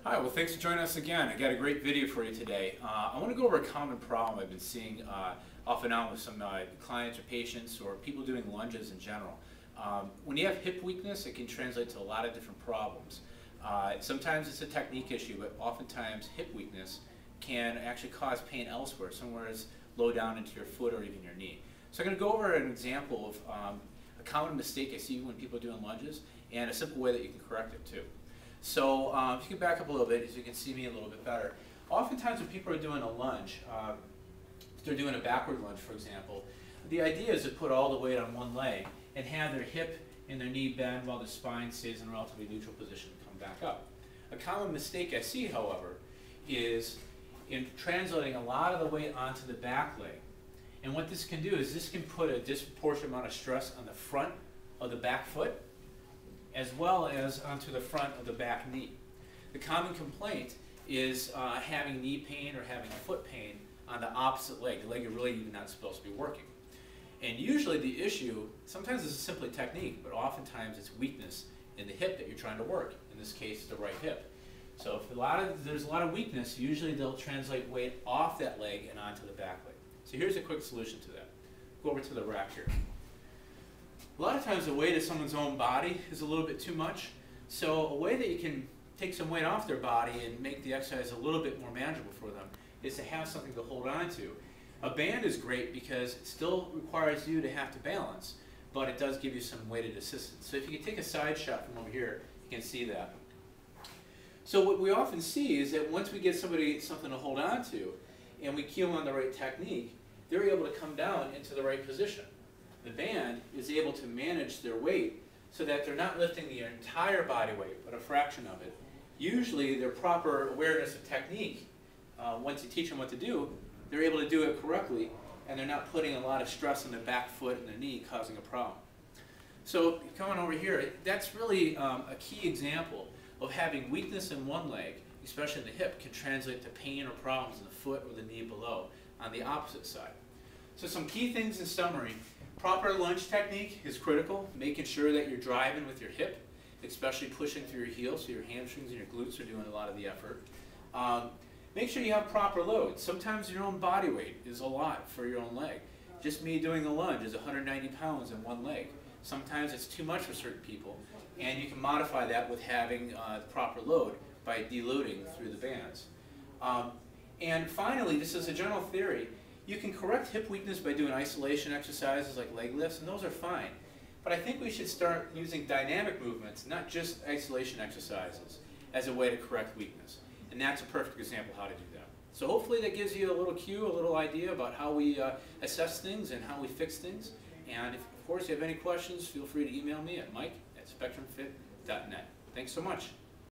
Hi, well thanks for joining us again. I got a great video for you today. I want to go over a common problem I've been seeing off and on with some clients or patients or people doing lunges in general. When you have hip weakness, it can translate to a lot of different problems. Sometimes it's a technique issue, but oftentimes hip weakness can actually cause pain elsewhere, somewhere as low down into your foot or even your knee. So I'm going to go over an example of a common mistake I see when people are doing lunges and a simple way that you can correct it too. So if you can back up a little bit so you can see me a little bit better. Oftentimes when people are doing a lunge, if they're doing a backward lunge for example, the idea is to put all the weight on one leg and have their hip and their knee bend while the spine stays in a relatively neutral position and come back up. A common mistake I see, however, is in translating a lot of the weight onto the back leg. And what this can do is this can put a disproportionate amount of stress on the front of the back foot as well as onto the front of the back knee. The common complaint is having knee pain or having foot pain on the opposite leg, the leg you're really even not supposed to be working. And usually the issue, sometimes this is simply technique, but oftentimes it's weakness in the hip that you're trying to work, in this case the right hip. So if there's a lot of weakness, usually they'll translate weight off that leg and onto the back leg. So here's a quick solution to that. Go over to the rack here. A lot of times the weight of someone's own body is a little bit too much, so a way that you can take some weight off their body and make the exercise a little bit more manageable for them is to have something to hold on to. A band is great because it still requires you to have to balance, but it does give you some weighted assistance. So if you can take a side shot from over here, you can see that. So what we often see is that once we get somebody something to hold on to and we cue them on the right technique, they're able to come down into the right position. The band is able to manage their weight so that they're not lifting the entire body weight, but a fraction of it. Usually their proper awareness of technique, once you teach them what to do, they're able to do it correctly and they're not putting a lot of stress on the back foot and the knee causing a problem. So coming over here, that's really a key example of having weakness in one leg, especially in the hip, can translate to pain or problems in the foot or the knee below on the opposite side. So some key things in summary. Proper lunge technique is critical, making sure that you're driving with your hip, especially pushing through your heels so your hamstrings and your glutes are doing a lot of the effort. Make sure you have proper load. Sometimes your own body weight is a lot for your own leg. Just me doing a lunge is 190 pounds in one leg. Sometimes it's too much for certain people, and you can modify that with having the proper load by deloading through the bands. And finally, this is a general theory, you can correct hip weakness by doing isolation exercises like leg lifts, and those are fine. But I think we should start using dynamic movements, not just isolation exercises, as a way to correct weakness. And that's a perfect example of how to do that. So hopefully that gives you a little cue, a little idea about how we assess things and how we fix things. And if, of course, you have any questions, feel free to email me at mike@spectrumfit.net. Thanks so much.